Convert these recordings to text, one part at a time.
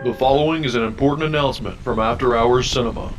The following is an important announcement from After Hours Cinema.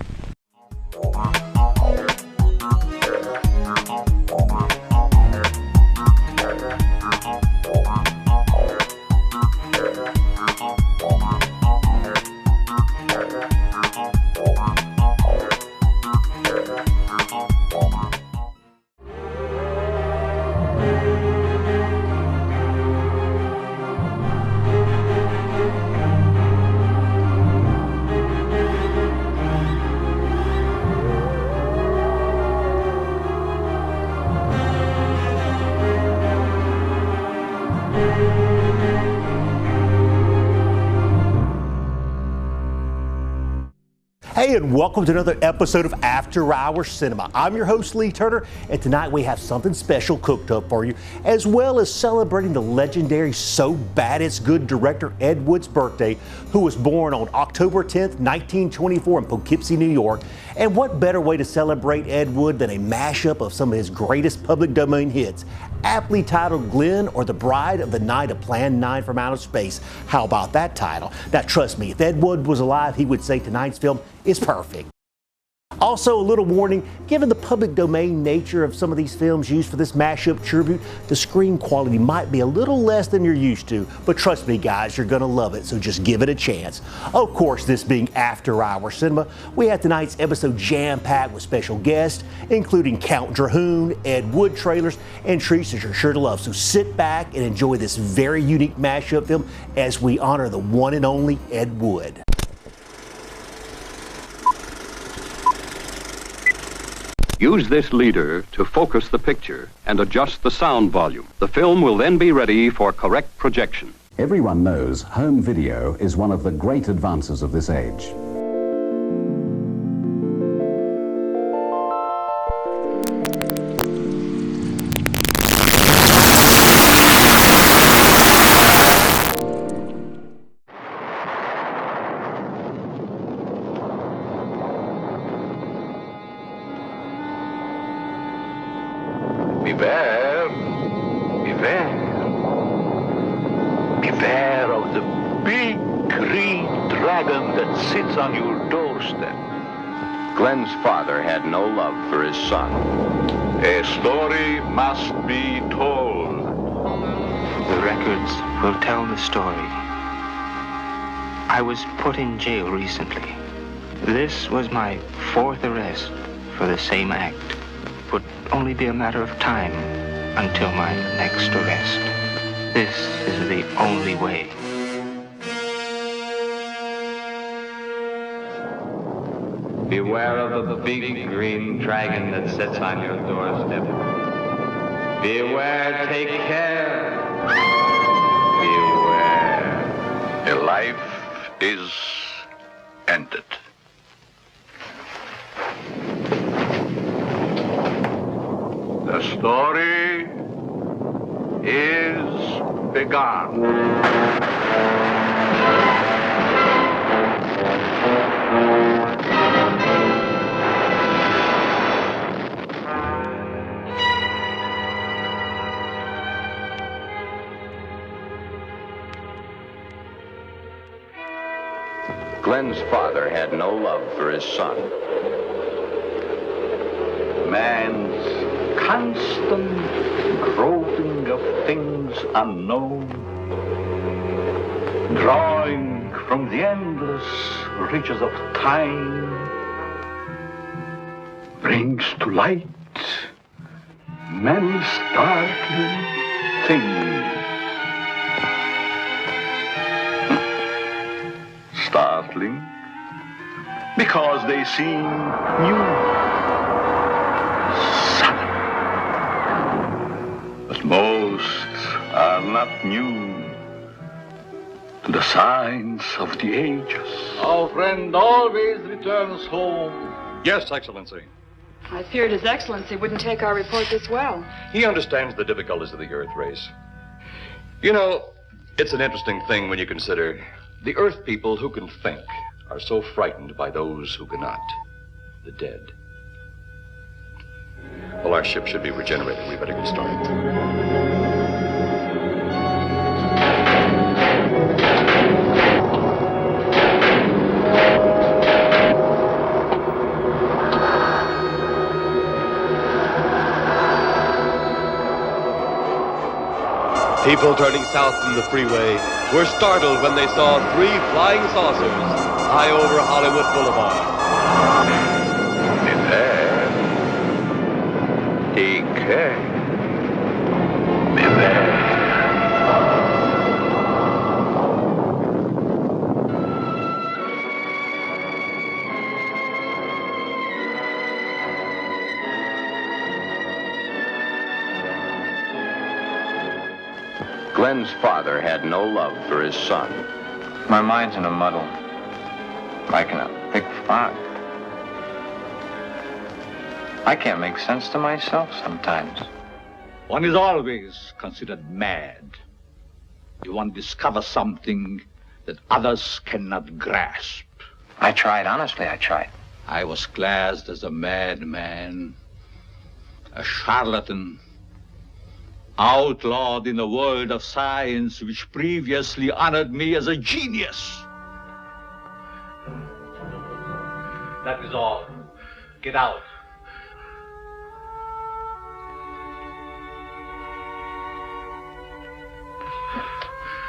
Hey, and welcome to another episode of After Hours Cinema. I'm your host, Lee Turner, and tonight we have something special cooked up for you, as well as celebrating the legendary So Bad It's Good director Ed Wood's birthday, who was born on October 10th, 1924 in Poughkeepsie, New York. And what better way to celebrate Ed Wood than a mashup of some of his greatest public domain hits, aptly titled Glenn or The Bride of the Night of Plan 9 from Outer Space. How about that title? Now, trust me, if Ed Wood was alive, he would say tonight's film is perfect. Also, a little warning, given the public domain nature of some of these films used for this mashup tribute, the screen quality might be a little less than you're used to, but trust me guys, you're gonna love it, so just give it a chance. Of course, this being After Hours Cinema, we have tonight's episode jam-packed with special guests, including Count Drahoon, Ed Wood trailers, and treats that you're sure to love. So sit back and enjoy this very unique mashup film as we honor the one and only Ed Wood. Use this leader to focus the picture and adjust the sound volume. The film will then be ready for correct projection. Everyone knows home video is one of the great advances of this age. Beware, beware, beware of the big green dragon that sits on your doorstep. Glenn's father had no love for his son. A story must be told. The records will tell the story. I was put in jail recently. This was my fourth arrest for the same act. Would only be a matter of time until my next arrest. This is the only way. Beware of the big green dragon that sits on your doorstep. Beware, take care. Beware. A life is ended. The story is begun. Glenn's father had no love for his son. Man's constant groping of things unknown, drawing from the endless reaches of time, brings to light many startling things. Startling because they seem new. But most are not new to the signs of the ages. Our friend always returns home. Yes, Excellency. I feared His Excellency wouldn't take our report this well. He understands the difficulties of the Earth race. You know, it's an interesting thing when you consider the Earth people who can think are so frightened by those who cannot, the dead. Well, our ship should be regenerated. We better get started. People turning south from the freeway were startled when they saw 3 flying saucers high over Hollywood Boulevard. Beware. Take care. Beware. Glenn's father had no love for his son. My mind's in a muddle, like in a big fog. I can't make sense to myself sometimes. One is always considered mad. One discovers something that others cannot grasp. I tried, honestly, I tried. I was classed as a madman, a charlatan, outlawed in a world of science which previously honored me as a genius. That is all. Get out.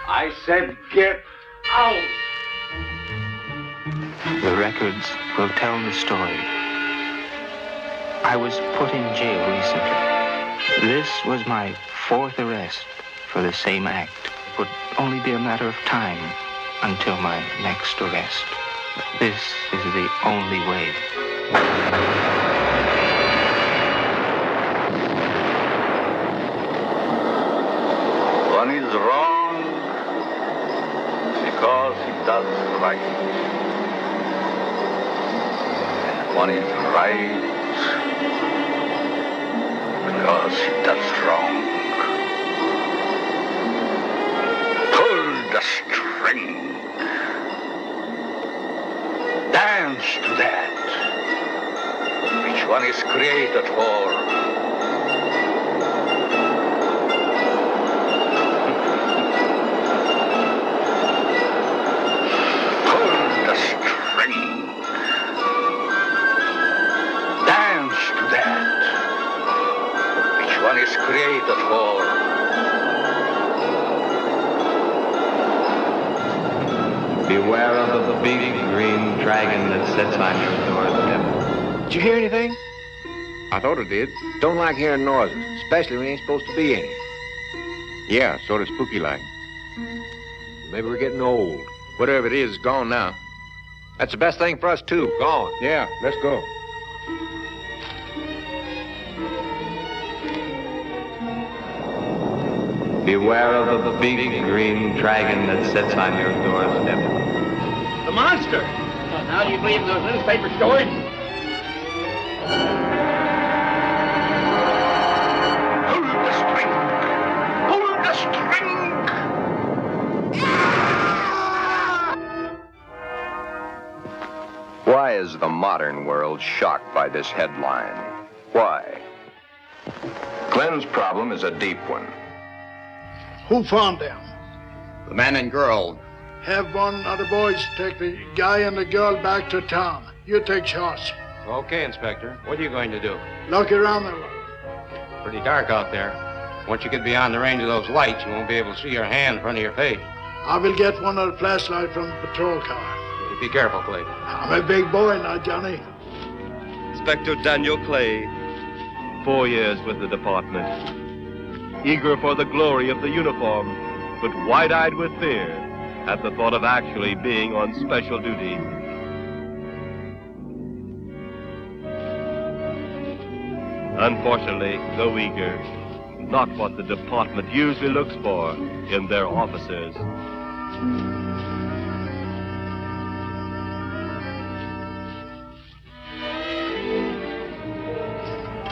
I said get out. The records will tell the story. I was put in jail recently. This was my 4th arrest for the same act. It would only be a matter of time until my next arrest. This is the only way. One is wrong because he does right. And one is right because he does wrong. Pull the string. Dance to that. Which one is created for? Is created for. Beware of the big green dragon that sits on your doorstep. Did you hear anything? I thought it did. Don't like hearing noises, especially when there ain't supposed to be any. Yeah, sort of spooky like. Maybe we're getting old. Whatever it is gone now. That's the best thing for us, too. Gone. Yeah, let's go. Beware of the big green dragon that sits on your doorstep. The monster! Now do you believe in those newspaper stories? Hold the string! Hold the string! Why is the modern world shocked by this headline? Why? Glenn's problem is a deep one. Who found them? The man and girl. Have one of the boys take the guy and the girl back to town. You take charge. Okay, Inspector. What are you going to do? Look around the... Pretty dark out there. Once you get beyond the range of those lights, you won't be able to see your hand in front of your face. I will get one of the flashlights from the patrol car. Be careful, Clay. I'm a big boy now, Johnny. Inspector Daniel Clay, 4 years with the department. Eager for the glory of the uniform, but wide-eyed with fear at the thought of actually being on special duty. Unfortunately, though eager, not what the department usually looks for in their officers.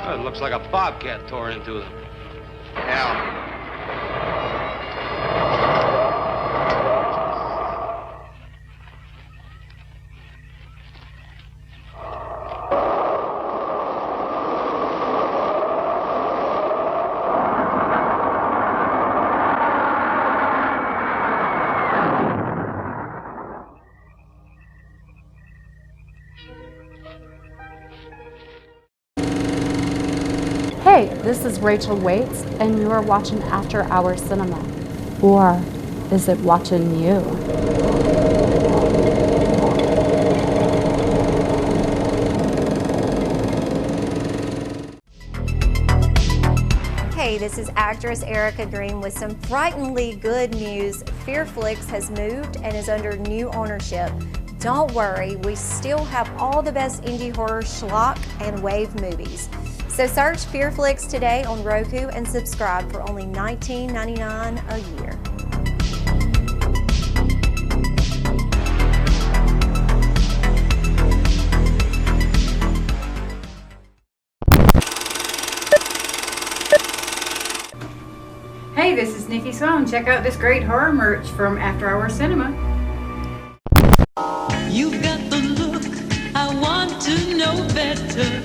Oh, it looks like a bobcat tore into them. Yeah. Hey, this is Rachel Waits, and you are watching After Hours Cinema. Or is it watching you? Hey, this is actress Erica Green with some frighteningly good news. Fearflix has moved and is under new ownership. Don't worry, we still have all the best indie horror, schlock, and wave movies. So search Fearflix today on Roku and subscribe for only $19.99 a year. Hey, this is Nikki Sloan. Check out this great horror merch from After Hours Cinema. You've got the look, I want to know better.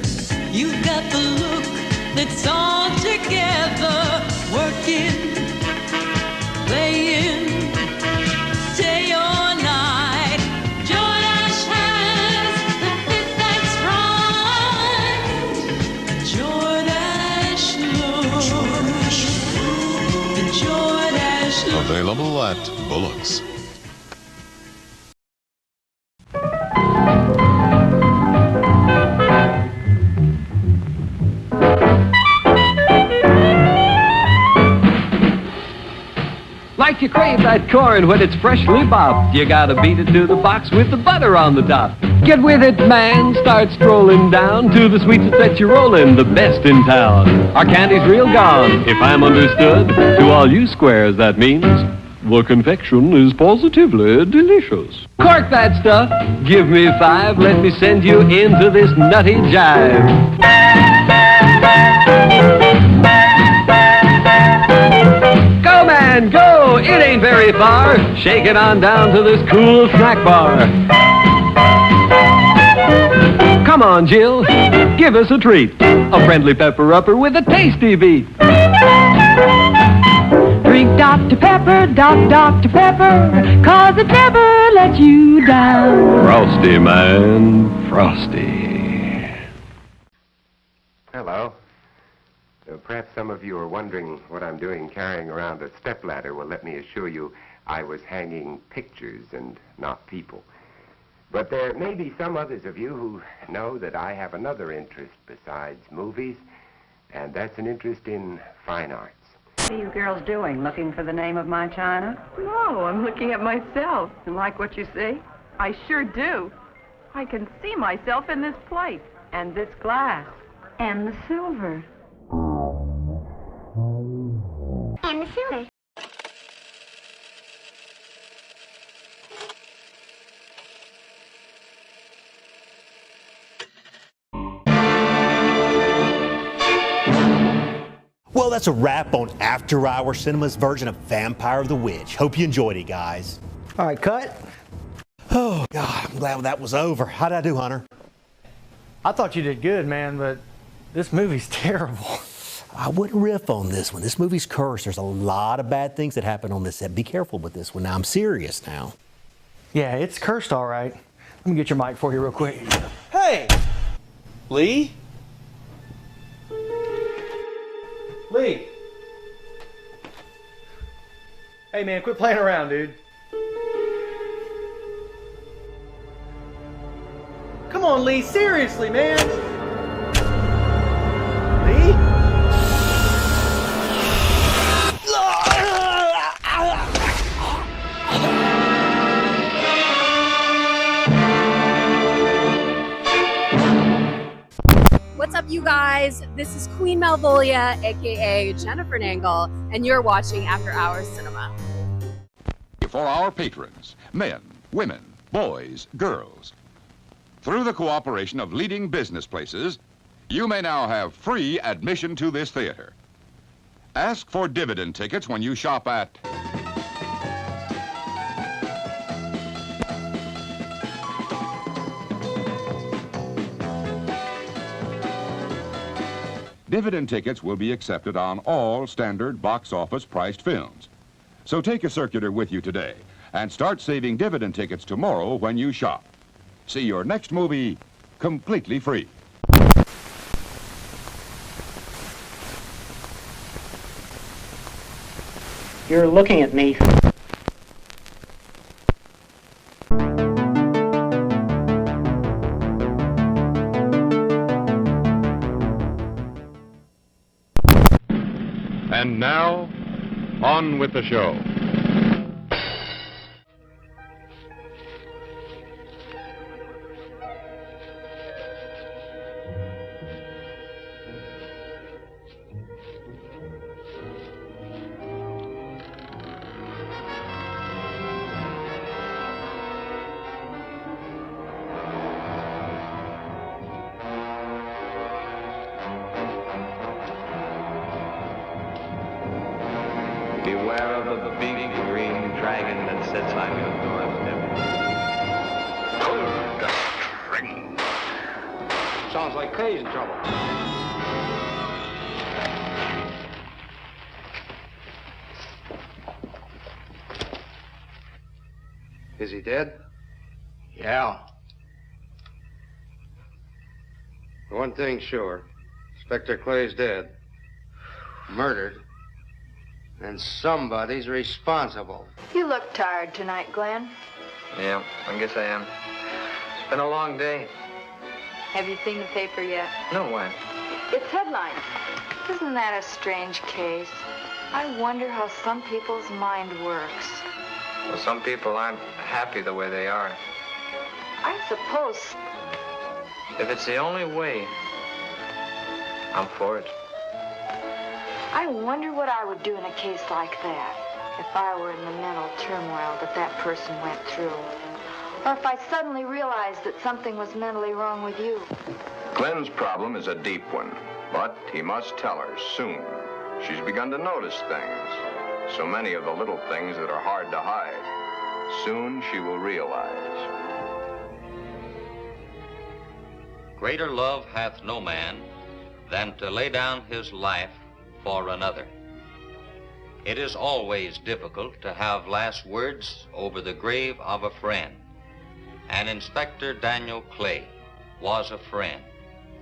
You've got the look that's all together. Working, playing, day or night. Jordache has the fit that's right. Jordache look. Jordache look. Available at Bullock's. Like you crave that corn when it's freshly bobbed, you gotta beat it to the box with the butter on the top. Get with it, man, start strolling down to the sweets that set you rolling, the best in town. Our candy's real gone, if I'm understood. To all you squares, that means the confection is positively delicious. Cork that stuff, give me 5, let me send you into this nutty jive. Go, man, go! It ain't very far. Shake it on down to this cool snack bar. Come on, Jill, give us a treat. A friendly pepper-upper with a tasty beat. Drink Dr. Pepper, Dr. Pepper, 'cause it never lets you down. Frosty, man, frosty. Hello. Perhaps some of you are wondering what I'm doing carrying around a stepladder. Well, let me assure you, I was hanging pictures and not people. But there may be some others of you who know that I have another interest besides movies, and that's an interest in fine arts. What are you girls doing? Looking for the name of my china? No, I'm looking at myself. And like what you see? I sure do. I can see myself in this plate. And this glass. And the silver. And the silver. Well, that's a wrap on After Hours Cinema's version of Vampire of the Witch. Hope you enjoyed it, guys. All right, cut. Oh, God, I'm glad that was over. How did I do, Hunter? I thought you did good, man, but this movie's terrible. I wouldn't riff on this one. This movie's cursed. There's a lot of bad things that happen on this set. Be careful with this one. Now, I'm serious now. Yeah, it's cursed, all right. Let me get your mic for you real quick. Hey! Lee? Lee! Hey, man, quit playing around, dude. Come on, Lee, seriously, man! Lee? What's up, you guys? This is Queen Malvolia, aka Jennifer Nangle, and you're watching After Hours Cinema. For our patrons, men, women, boys, girls. Through the cooperation of leading business places, you may now have free admission to this theater. Ask for dividend tickets when you shop at Dividend tickets will be accepted on all standard box office priced films. So take a circular with you today and start saving dividend tickets tomorrow when you shop. See your next movie completely free. You're looking at me. And now, on with the show. Beware of the big green dragon that sits on your doorstep. Sounds like Kay's in trouble. Is he dead? Yeah. One thing's sure. Inspector Clay's dead. Murdered. And somebody's responsible. You look tired tonight, Glenn. Yeah, I guess I am. It's been a long day. Have you seen the paper yet? No, why? It's headlines. Isn't that a strange case? I wonder how some people's mind works. Well, some people aren't happy the way they are. I suppose. If it's the only way, I'm for it. I wonder what I would do in a case like that if I were in the mental turmoil that person went through. Or if I suddenly realized that something was mentally wrong with you. Glenn's problem is a deep one, but he must tell her soon. She's begun to notice things. So many of the little things that are hard to hide. Soon she will realize. Greater love hath no man than to lay down his life for another. It is always difficult to have last words over the grave of a friend. And Inspector Daniel Clay was a friend,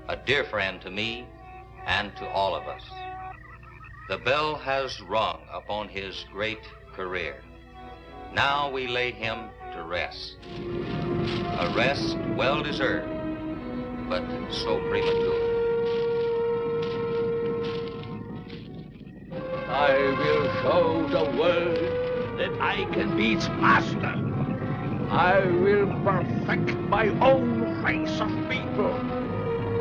a dear friend to me and to all of us. The bell has rung upon his great career. Now we lay him to rest. A rest well deserved, but so premature. I will show the world that I can be its master. I will perfect my own race of people.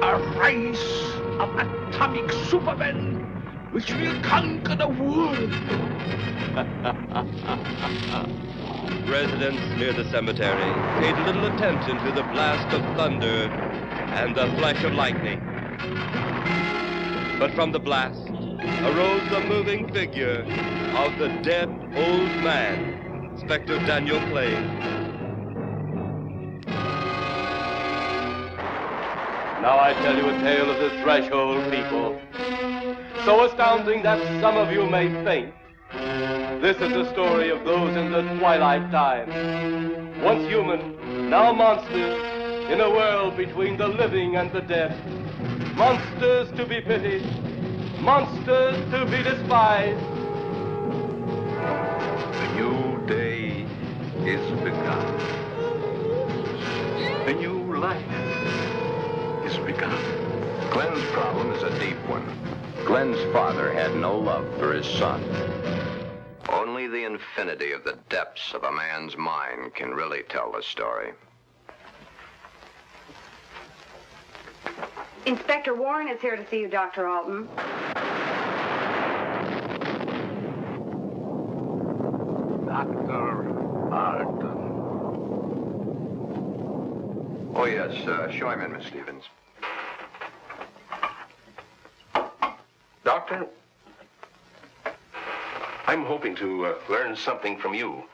A race of atomic supermen which will conquer the world. Residents near the cemetery paid little attention to the blast of thunder and the flash of lightning. But from the blast arose the moving figure of the dead old man, Inspector Daniel Clay. Now I tell you a tale of the threshold people, so astounding that some of you may faint. This is the story of those in the twilight time, once human, now monsters, in a world between the living and the dead. Monsters to be pitied, monsters to be despised. The new day is begun. A new life is begun. Glenn's problem is a deep one. Glenn's father had no love for his son. Only the infinity of the depths of a man's mind can really tell the story. Inspector Warren is here to see you, Dr. Alton. Dr. Alton. Oh, yes. Show him in, Miss Stevens. Doctor, I'm hoping to learn something from you.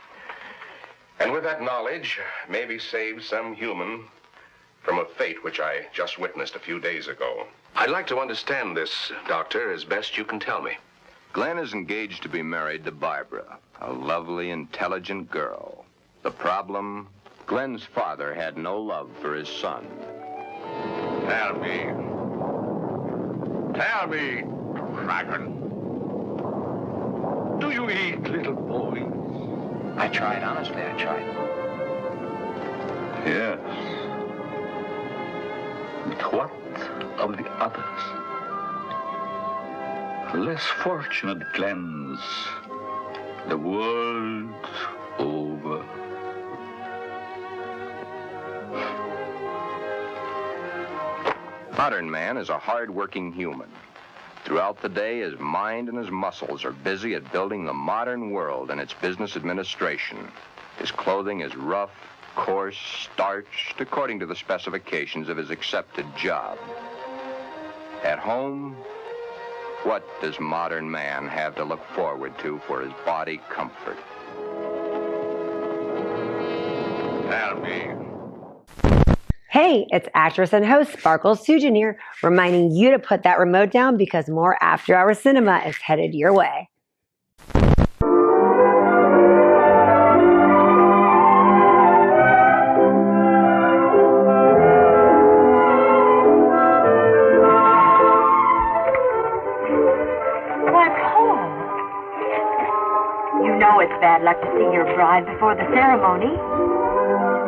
And with that knowledge, maybe save some human from a fate which I just witnessed a few days ago. I'd like to understand this, Doctor, as best you can tell me. Glenn is engaged to be married to Barbara, a lovely, intelligent girl. The problem, Glenn's father had no love for his son. Tell me, dragon, do you eat, little boy? I tried, honestly, I tried. Yes. But what of the others? Less fortunate Glens, the world over. Modern man is a hard-working human. Throughout the day, his mind and his muscles are busy at building the modern world and its business administration. His clothing is rough, coarse, starched, according to the specifications of his accepted job. At home, what does modern man have to look forward to for his body comfort? Tell me. Hey, it's actress and host Sparkle Sujan here, reminding you to put that remote down because more After Hours Cinema is headed your way. Why, Paul. You know it's bad luck to see your bride before the ceremony.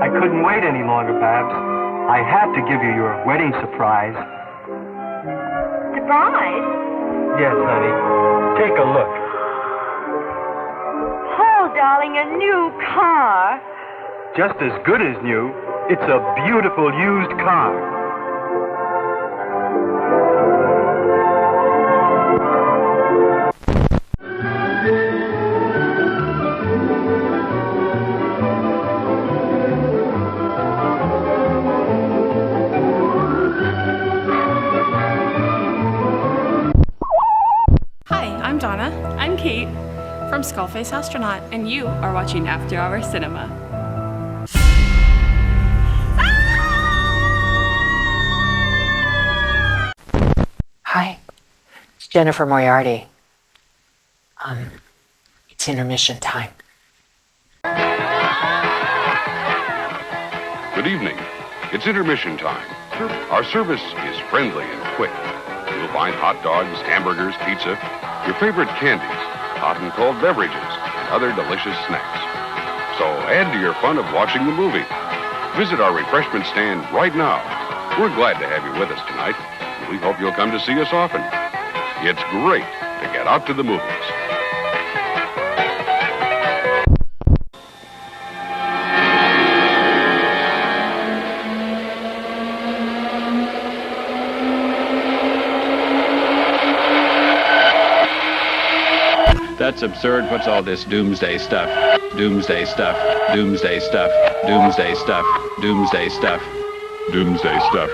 I couldn't wait any longer, Babs. I had to give you your wedding surprise. Surprise? Yes, honey. Take a look. Paul, darling, a new car. Just as good as new. It's a beautiful used car. I'm Donna. I'm Kate from Skullface Astronaut, and you are watching After Hours Cinema. Hi, it's Jennifer Moriarty. It's intermission time. Good evening. It's intermission time. Our service is friendly and quick. You'll find hot dogs, hamburgers, pizza, your favorite candies, hot and cold beverages, and other delicious snacks. So add to your fun of watching the movie. Visit our refreshment stand right now. We're glad to have you with us tonight. We hope you'll come to see us often. It's great to get out to the movies. That's absurd. What's all this doomsday stuff? Doomsday stuff. Doomsday stuff. Doomsday stuff. Doomsday stuff. Doomsday stuff. Doomsday stuff.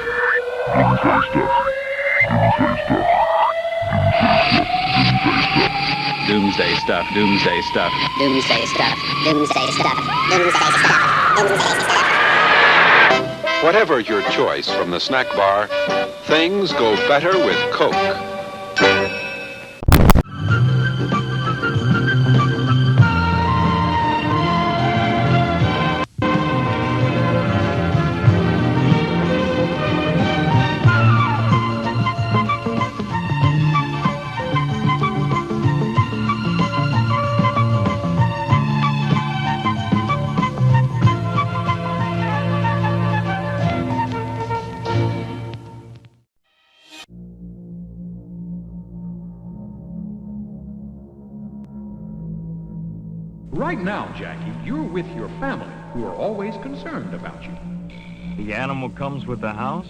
Doomsday stuff. Doomsday stuff. Doomsday stuff. Doomsday stuff. Doomsday stuff. Doomsday stuff. Whatever your choice from the snack bar, things go better with Coke. Right now, Jackie, you're with your family, who are always concerned about you. The animal comes with the house?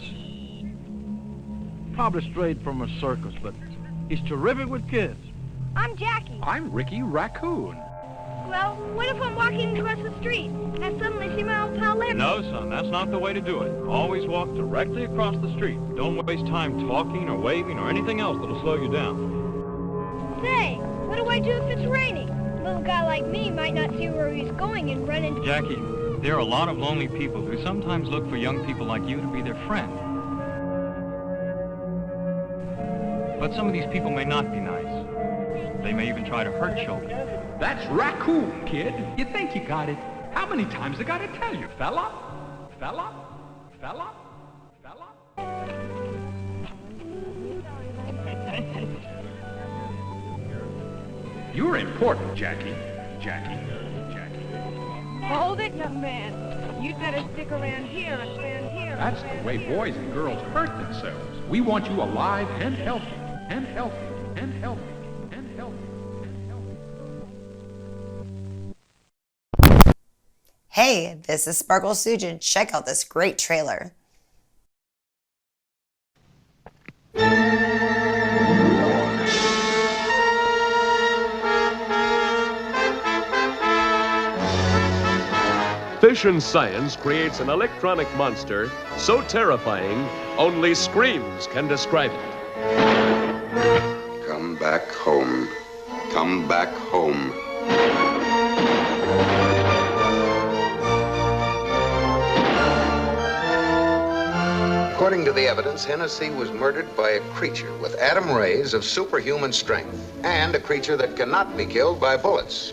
Probably strayed from a circus, but he's terrific with kids. I'm Jackie. I'm Ricky Raccoon. Well, what if I'm walking across the street and I suddenly see my old pal Larry? No, son, that's not the way to do it. Always walk directly across the street. Don't waste time talking or waving or anything else that'll slow you down. Say, what do I do if it's raining? A little guy like me might not see where he's going and run into... Jackie, there are a lot of lonely people who sometimes look for young people like you to be their friend. But some of these people may not be nice. They may even try to hurt children. That's Raccoon, kid. You think you got it? How many times I gotta tell you, fella? Fella? Fella? Fella? You're important, Jackie. Jackie. Hold it, young man. You'd better stick around here and stand here. That's the way boys and girls hurt themselves. We want you alive and healthy, and healthy, and healthy, and healthy, and healthy. Hey, this is Sparkle Sujin. Check out this great trailer. Fission science creates an electronic monster so terrifying, only screams can describe it. Come back home. Come back home. According to the evidence, Hennessy was murdered by a creature with atom rays of superhuman strength, and a creature that cannot be killed by bullets.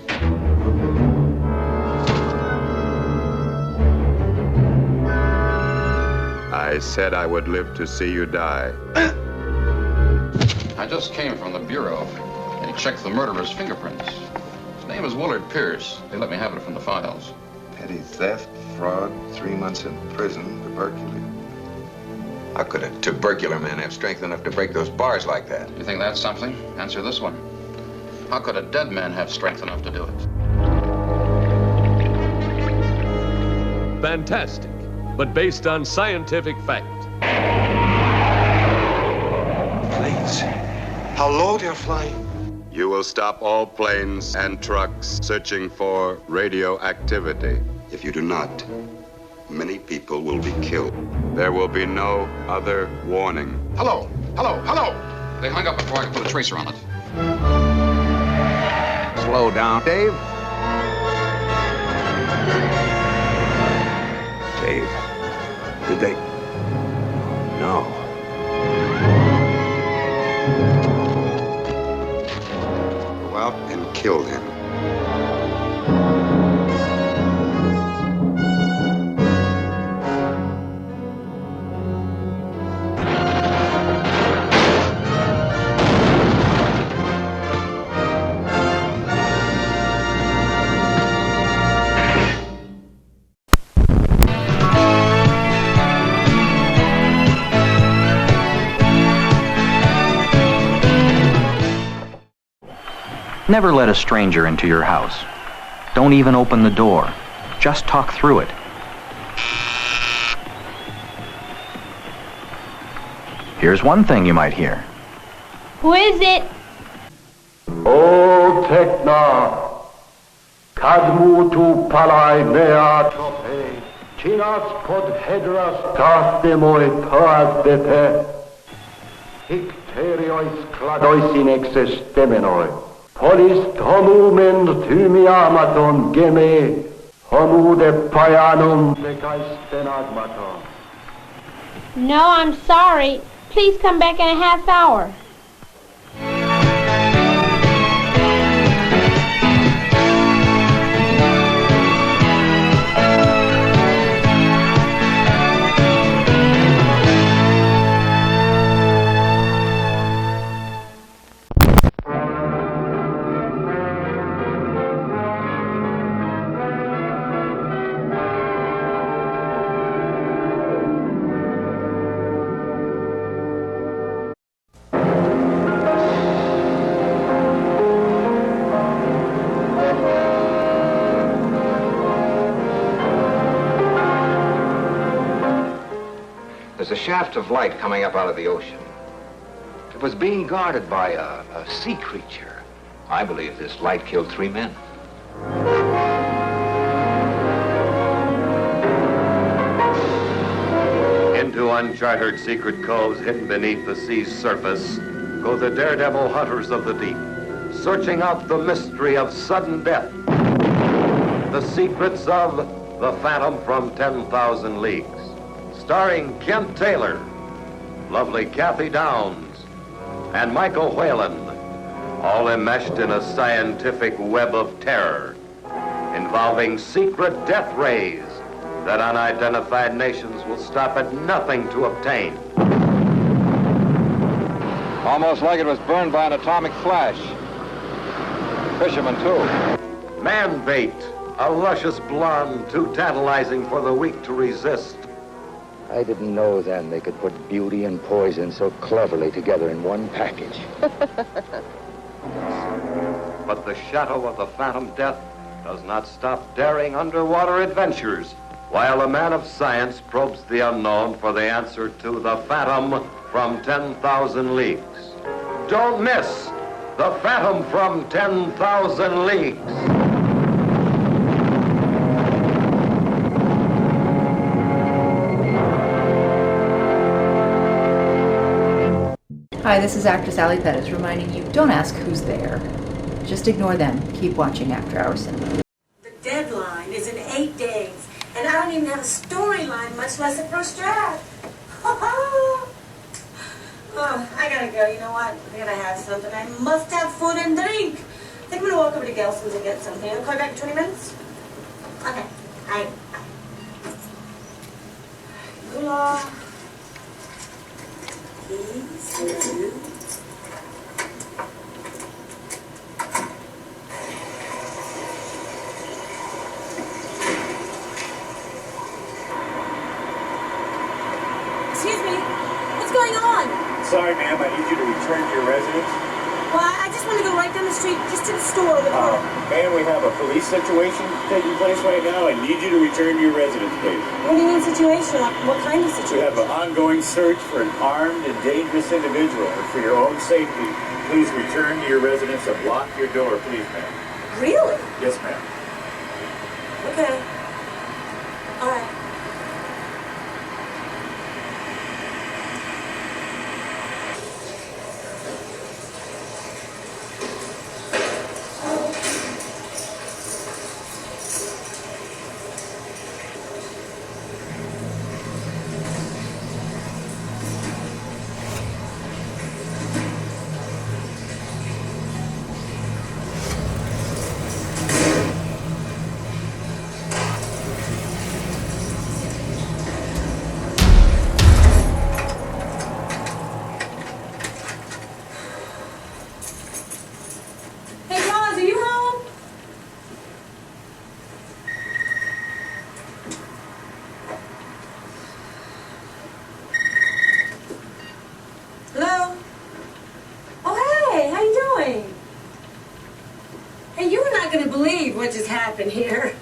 I said I would live to see you die. I just came from the Bureau. They checked the murderer's fingerprints. His name is Willard Pierce. They let me have it from the files. Petty theft, fraud, 3 months in prison, tubercular. How could a tubercular man have strength enough to break those bars like that? You think that's something? Answer this one. How could a dead man have strength enough to do it? Fantastic, but based on scientific fact. Planes. How low they're flying. You will stop all planes and trucks searching for radioactivity. If you do not, many people will be killed. There will be no other warning. Hello! Hello! Hello! They hung up before I could put a tracer on it. Slow down, Dave. Dave, did they? No. Go out and kill them. Never let a stranger into your house. Don't even open the door. Just talk through it. Here's one thing you might hear. Who is it? O Tekna, Kadmu tu palai mea trope, Chinas pod hedras taste moi toas depe, Hicteriois cladois in existemenoi. Polis tomu men thumiamaton geme, homu de payanum decaistenagmaton. No, I'm sorry. Please come back in a half hour. There's a shaft of light coming up out of the ocean. It was being guarded by a sea creature. I believe this light killed 3 men. Into uncharted secret coves hidden beneath the sea's surface go the daredevil hunters of the deep, searching out the mystery of sudden death, the secrets of the Phantom from 10,000 Leagues. Starring Kent Taylor, lovely Kathy Downs, and Michael Whalen, all enmeshed in a scientific web of terror involving secret death rays that unidentified nations will stop at nothing to obtain. Almost like it was burned by an atomic flash. Fishermen, too. Man bait, a luscious blonde too tantalizing for the weak to resist. I didn't know then they could put beauty and poison so cleverly together in one package. But the shadow of the Phantom Death does not stop daring underwater adventures, while a man of science probes the unknown for the answer to the Phantom from 10,000 Leagues. Don't miss the Phantom from 10,000 Leagues. Hi, this is actress Ali Pettis reminding you, don't ask who's there. Just ignore them. Keep watching After Hours Cinema. The deadline is in 8 days, and I don't even have a storyline, much less a first draft. Oh, I gotta go. You know what? I gotta have something. I must have food and drink. I think I'm gonna walk over to Gelson's and get something. I'll call you back in 20 minutes. Okay. Bye. Hola. Peace. Excuse me. What's going on? Sorry, ma'am. I need you to return to your residence. Well, I just want to go right down the street, just to the store. Ma'am, we have a police situation taking place right now. I need you to return to your residence, please. What do you mean situation? Like, what kind of situation? We have an ongoing search for an armed and dangerous individual. And for your own safety, please return to your residence and lock your door, please, ma'am. Really? Yes, ma'am. Okay. All right. What just happened here?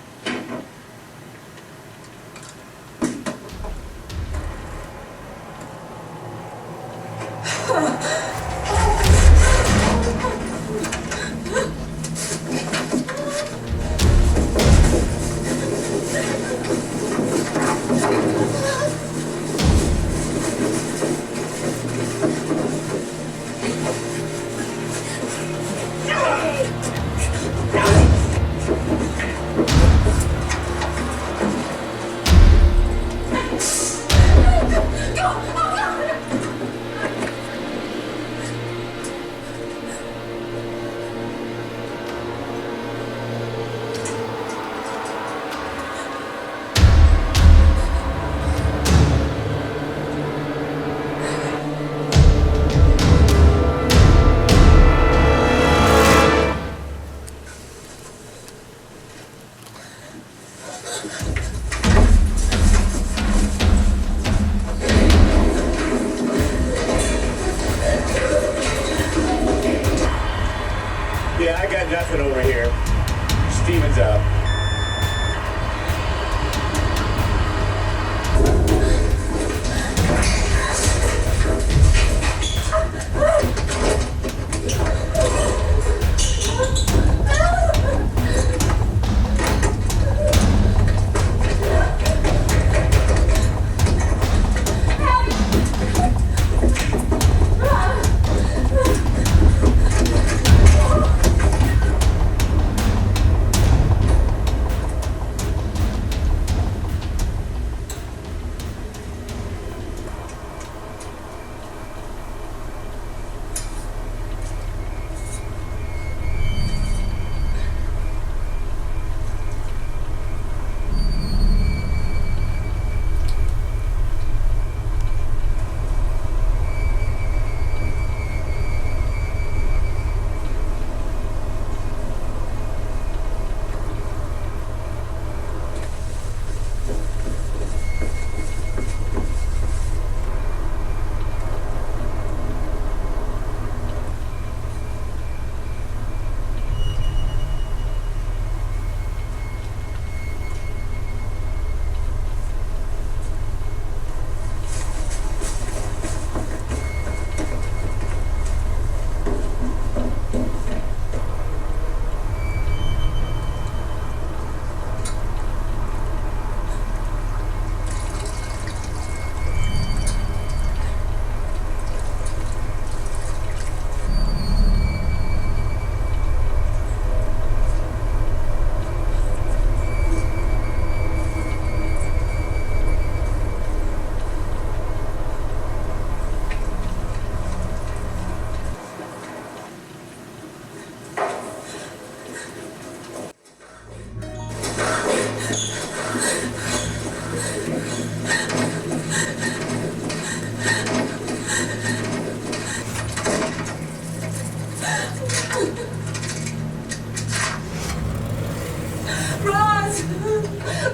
Ross!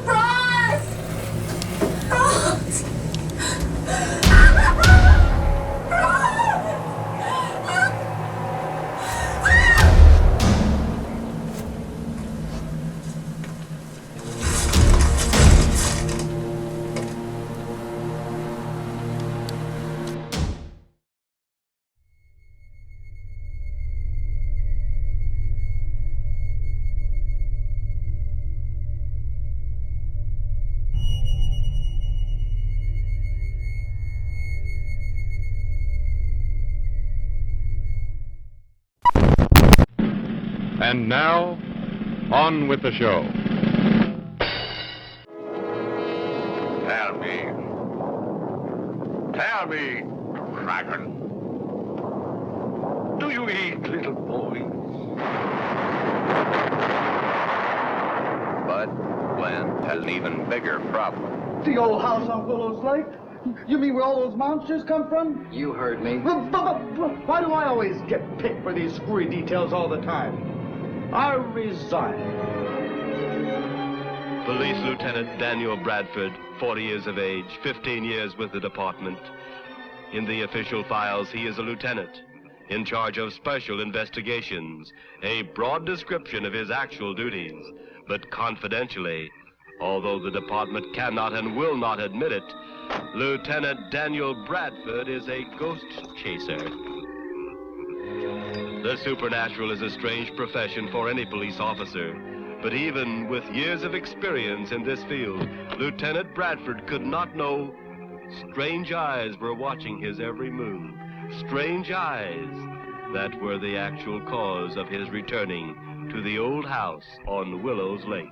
Ross! Ross! And now, on with the show. Tell me, dragon, do you eat little boys? But Glenn has an even bigger problem. The old house on Willow's Lake? You mean where all those monsters come from? You heard me. But why do I always get picked for these screwy details all the time? I resign. Police Lieutenant Daniel Bradford, 40 years of age, 15 years with the department. In the official files, he is a lieutenant in charge of special investigations, a broad description of his actual duties, but confidentially, although the department cannot and will not admit it, Lieutenant Daniel Bradford is a ghost chaser. The supernatural is a strange profession for any police officer, but even with years of experience in this field, Lieutenant Bradford could not know strange eyes were watching his every move. Strange eyes that were the actual cause of his returning to the old house on Willow's Lake.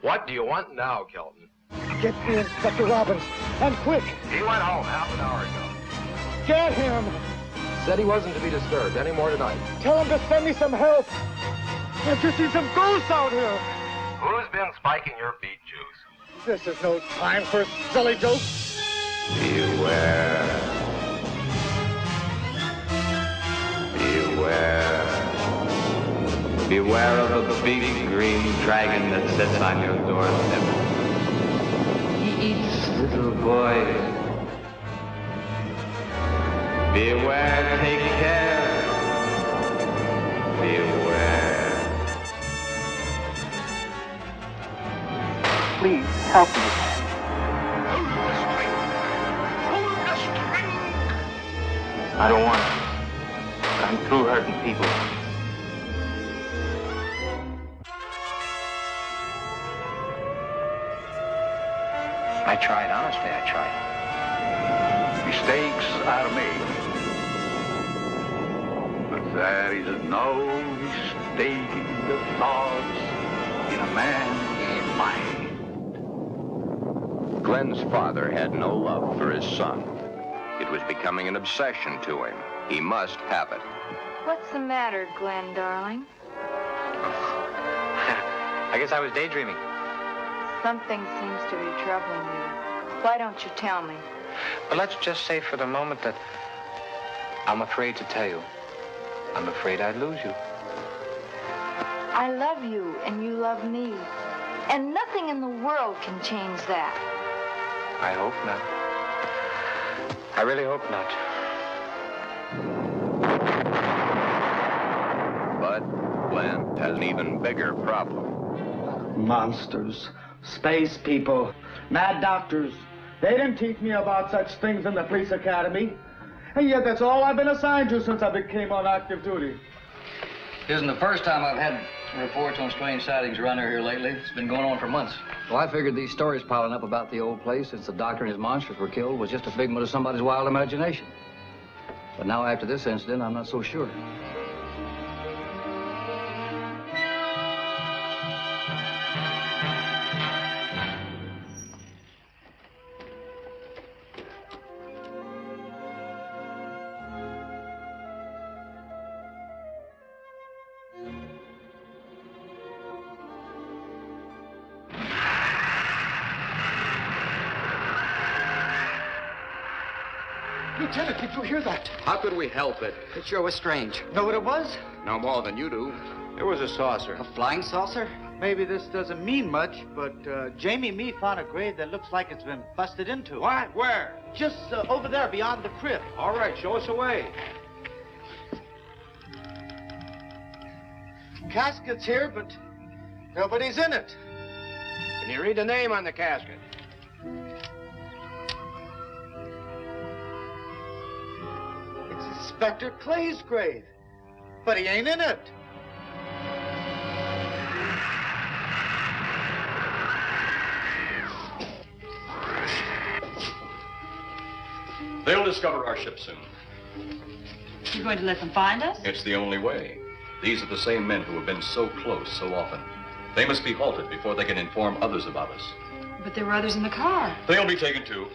What do you want now, Kelton? Get me Inspector Robbins, and quick! He went home half an hour ago. Get him! Said he wasn't to be disturbed any more tonight. Tell him to send me some help! I've just seen some ghosts out here! Who's been spiking your beet juice? This is no time for silly jokes. Beware. Beware. Beware of the big green dragon that sits on your doorstep. He eats little boys. Beware, take care. Beware. Please, help me. I don't want to. I'm through hurting people. I tried, honestly, I tried. Mistakes are made. But there is no mistaking the thoughts in a man's mind. Glenn's father had no love for his son. It was becoming an obsession to him. He must have it. What's the matter, Glenn, darling? I guess I was daydreaming. Something seems to be troubling you. Why don't you tell me? But let's just say for the moment that I'm afraid to tell you. I'm afraid I'd lose you. I love you, and you love me. And nothing in the world can change that. I hope not. I really hope not. But Glenn has an even bigger problem. Monsters, space people, mad doctors. They didn't teach me about such things in the police academy. And yet that's all I've been assigned to since I became on active duty. Isn't the first time I've had reports on strange sightings around here lately. It's been going on for months. Well, I figured these stories piling up about the old place since the doctor and his monsters were killed was just a figment of somebody's wild imagination. But now after this incident, I'm not so sure. Lieutenant, did you hear that? How could we help it? It sure was strange. Know what it was? No more than you do. It was a saucer. A flying saucer? Maybe this doesn't mean much, but Jamie Mee found a grave that looks like it's been busted into. What? Where? Just over there beyond the crypt. All right, show us a way. Casket's here, but nobody's in it. Can you read the name on the casket? It's Inspector Clay's grave, but he ain't in it. They'll discover our ship soon. You're going to let them find us? It's the only way. These are the same men who have been so close so often. They must be halted before they can inform others about us. But there were others in the car. They'll be taken too.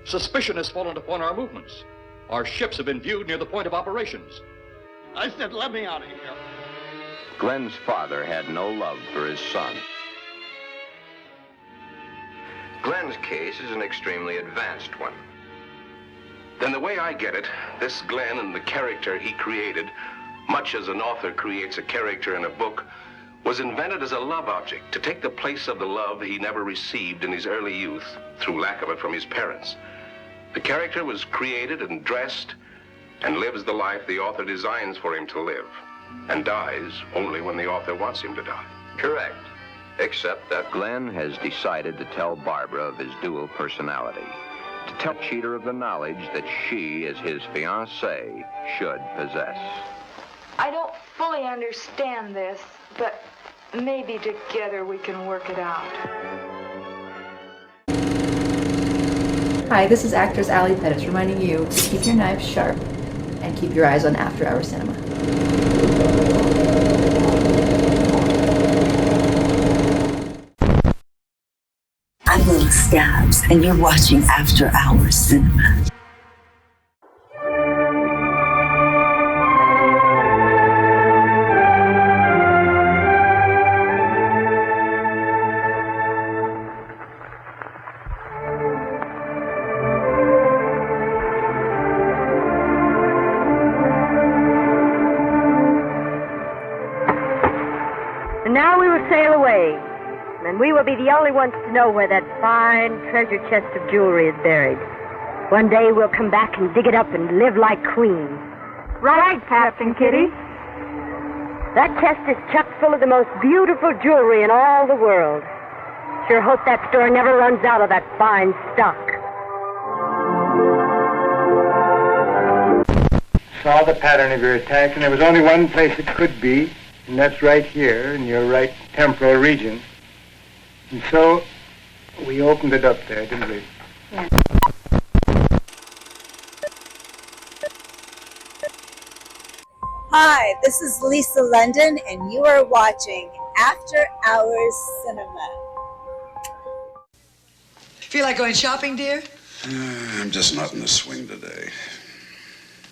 Suspicion has fallen upon our movements. Our ships have been viewed near the point of operations. I said, let me out of here. Glenn's father had no love for his son. Glenn's case is an extremely advanced one. Then the way I get it, this Glenn and the character he created, much as an author creates a character in a book, was invented as a love object to take the place of the love he never received in his early youth through lack of it from his parents. The character was created and dressed and lives the life the author designs for him to live and dies only when the author wants him to die. Correct. Except that Glenn has decided to tell Barbara of his dual personality, to tell Cheater of the knowledge that she, as his fiancée, should possess. I don't fully understand this, but maybe together we can work it out. Hi, this is actress Allie Pettis reminding you to keep your knives sharp and keep your eyes on After Hours Cinema. I'm Little Scabs, and you're watching After Hours Cinema. And now we will sail away, and we will be the only ones to know where that fine treasure chest of jewelry is buried. One day we'll come back and dig it up and live like queens. Right, Captain Kitty. That chest is chock full of the most beautiful jewelry in all the world. Sure hope that store never runs out of that fine stock. Saw the pattern of your attack, and there was only one place it could be, and that's right here in your right temporal region. And so we opened it up there, didn't we? Yeah. Hi, this is Lisa London, and you are watching After Hours Cinema. Feel like going shopping, dear? I'm just not in the swing today.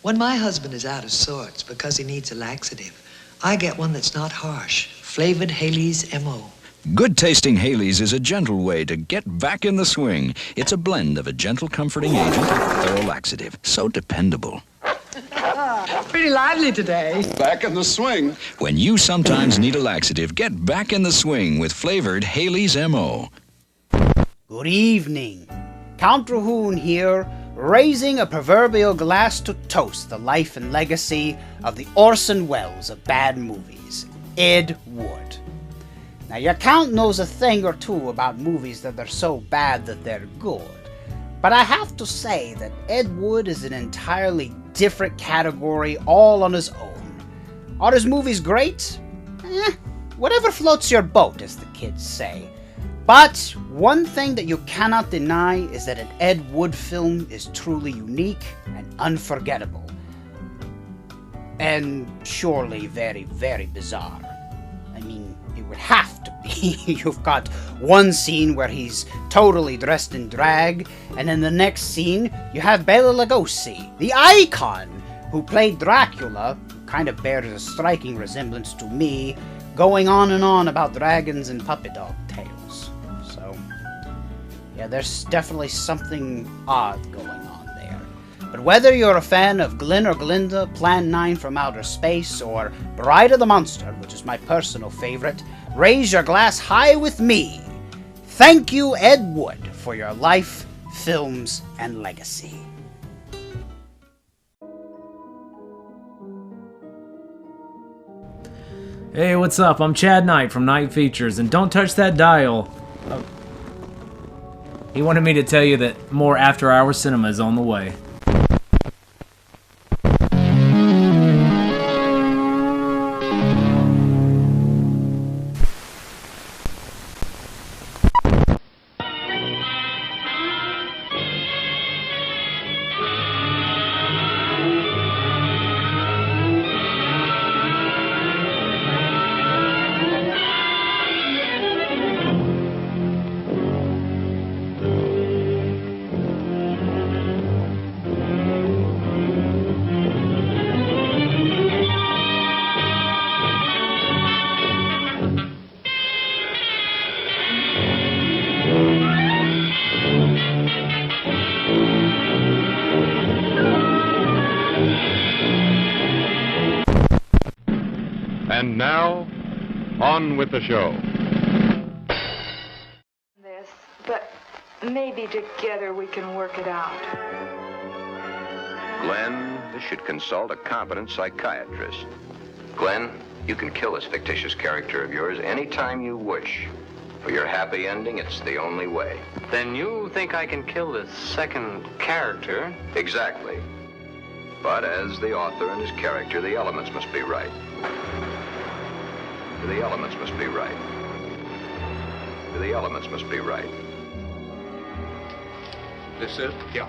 When my husband is out of sorts because he needs a laxative, I get one that's not harsh. Flavored Haley's M.O. Good-tasting Haley's is a gentle way to get back in the swing. It's a blend of a gentle comforting agent and a thorough laxative. So dependable. Pretty lively today. Back in the swing. When you sometimes need a laxative, get back in the swing with flavored Haley's M.O. Good evening. Count Rahoon here, raising a proverbial glass to toast the life and legacy of the Orson Welles of bad movies, Ed Wood. Now, your Count knows a thing or two about movies that are so bad that they're good, but I have to say that Ed Wood is an entirely different category all on his own. Are his movies great? Whatever floats your boat, as the kids say. But one thing that you cannot deny is that an Ed Wood film is truly unique and unforgettable. and surely very, very bizarre. I mean, it would have to be. You've got one scene where he's totally dressed in drag, and in the next scene, you have Bela Lugosi, the icon who played Dracula, who kind of bears a striking resemblance to me, going on and on about dragons and puppy dog tales. So, yeah, there's definitely something odd going on there. But whether you're a fan of Glenn or Glinda, Plan 9 from Outer Space, or Bride of the Monster, which is my personal favorite, raise your glass high with me. Thank you, Ed Wood, for your life, films, and legacy. Hey, what's up? I'm Chad Knight from Night Features, and don't touch that dial. Oh. He wanted me to tell you that more after-hour cinema is on the way. And now, on with the show. This, but maybe together we can work it out. Glenn, you should consult a competent psychiatrist. Glenn, you can kill this fictitious character of yours anytime you wish. For your happy ending, it's the only way. Then you think I can kill this second character? Exactly. But as the author and his character, the elements must be right. The elements must be right. The elements must be right. This it? Yeah.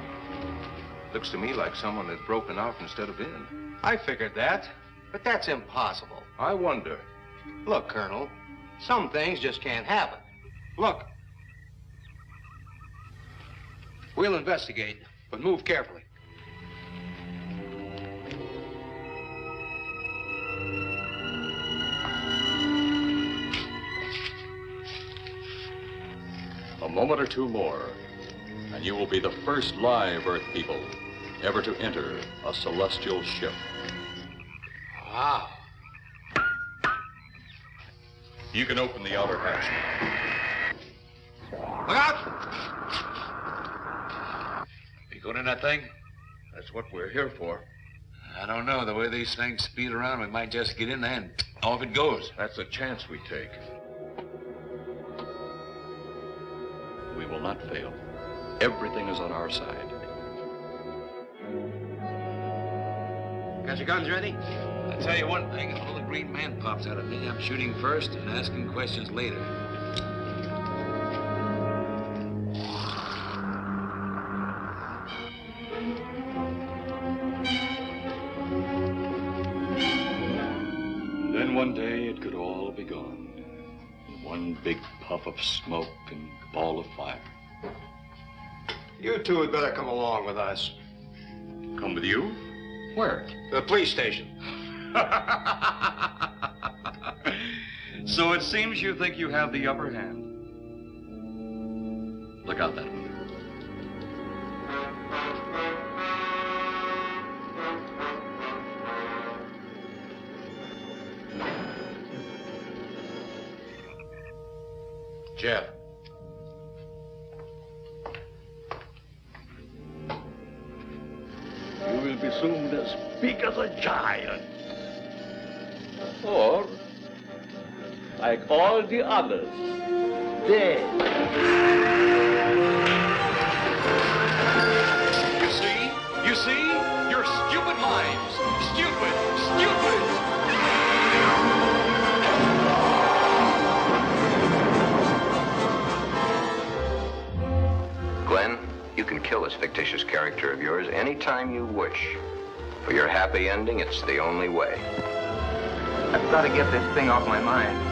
Looks to me like someone had broken out instead of in. I figured that, but that's impossible. I wonder. Look, Colonel, some things just can't happen. Look. We'll investigate, but move carefully. A moment or two more, and you will be the first live Earth people ever to enter a celestial ship. Wow. You can open the outer hatch now. Look out! You going in that thing? That's what we're here for. I don't know. The way these things speed around, we might just get in there and off it goes. That's a chance we take. We will not fail. Everything is on our side. Got your guns ready? I'll tell you one thing. If a little green man pops out at me, I'm shooting first and asking questions later. Then one day it could all be gone. In one big puff of smoke and ball of fire. You two had better come along with us. Come with you? Where? The police station. So it seems you think you have the upper hand. Look out that window. Jeff. You will be soon as big as a giant. Or, like all the others, dead. You see? Your stupid minds. Stupid. Glenn, you can kill this fictitious character of yours anytime you wish. For your happy ending, it's the only way. I've got to get this thing off my mind.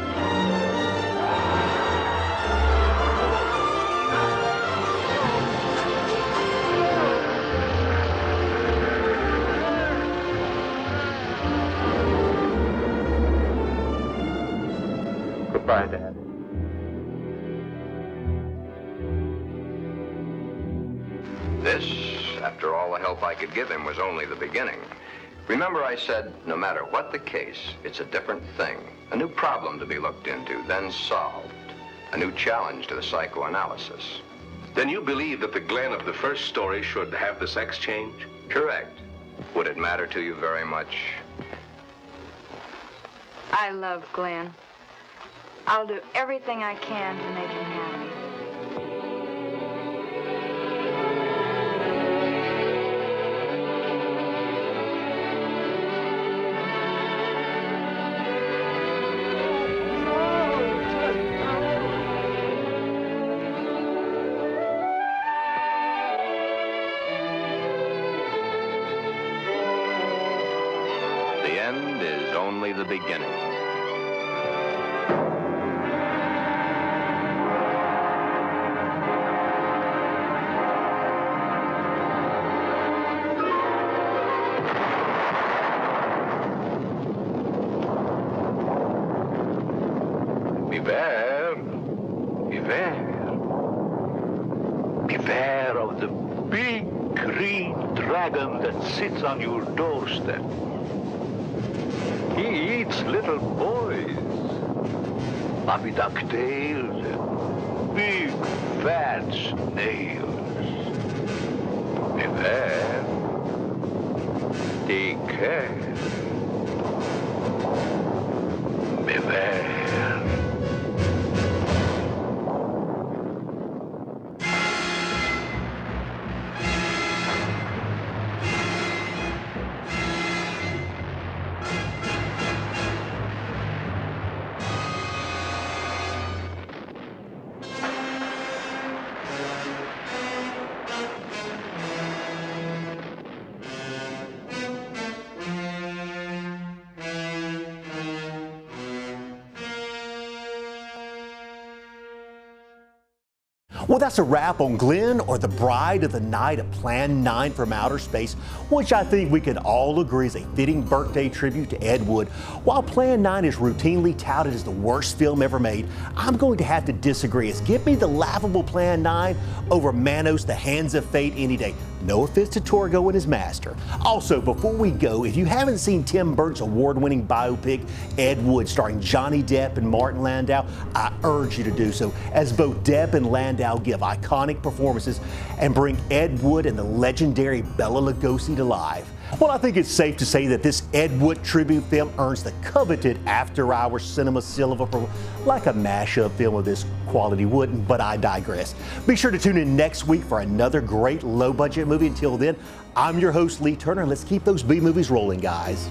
Goodbye, Dad. This, after all the help I could give him, was only the beginning. Remember I said, no matter what the case, it's a different thing. A new problem to be looked into, then solved. A new challenge to the psychoanalysis. Then you believe that the Glenn of the first story should have the sex change? Correct. Would it matter to you very much? I love Glenn. I'll do everything I can to make him happy. The end is only the beginning. Beware, beware, beware of the big green dragon that sits on your doorstep. He eats little boys, puppy ducktails, and big fat snails. Beware, take care, beware. Well, that's a wrap on Glenn, or The Bride of the Night, a Plan 9 from Outer Space, which I think we can all agree is a fitting birthday tribute to Ed Wood. While Plan 9 is routinely touted as the worst film ever made, I'm going to have to disagree. Give me the laughable Plan 9 over Manos, The Hands of Fate any day. No offense to Torgo and his master. Also, before we go, if you haven't seen Tim Burton's award-winning biopic, Ed Wood, starring Johnny Depp and Martin Landau, I urge you to do so, as both Depp and Landau give iconic performances and bring Ed Wood and the legendary Bela Lugosi to life. Well, I think it's safe to say that this Ed Wood tribute film earns the coveted after-hours cinema seal of approval, like a mashup film of this quality wouldn't, but I digress. Be sure to tune in next week for another great low-budget movie. Until then, I'm your host, Lee Turner, and let's keep those B-movies rolling, guys.